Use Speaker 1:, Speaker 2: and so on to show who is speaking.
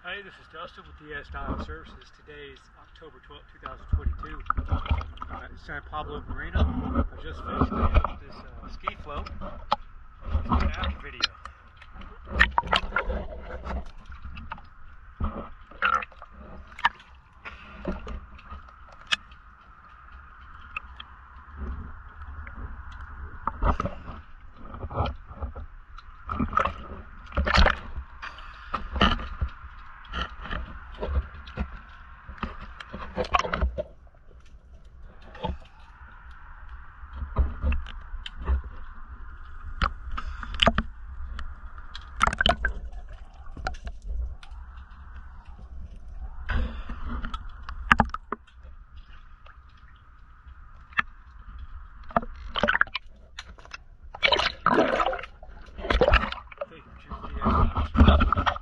Speaker 1: Hey, this is Dustin with DS Dial Services. Today is October 12th, 2022. It's San Pablo, Marina. I just finished this ski float. Let's get after video. Okay, choose the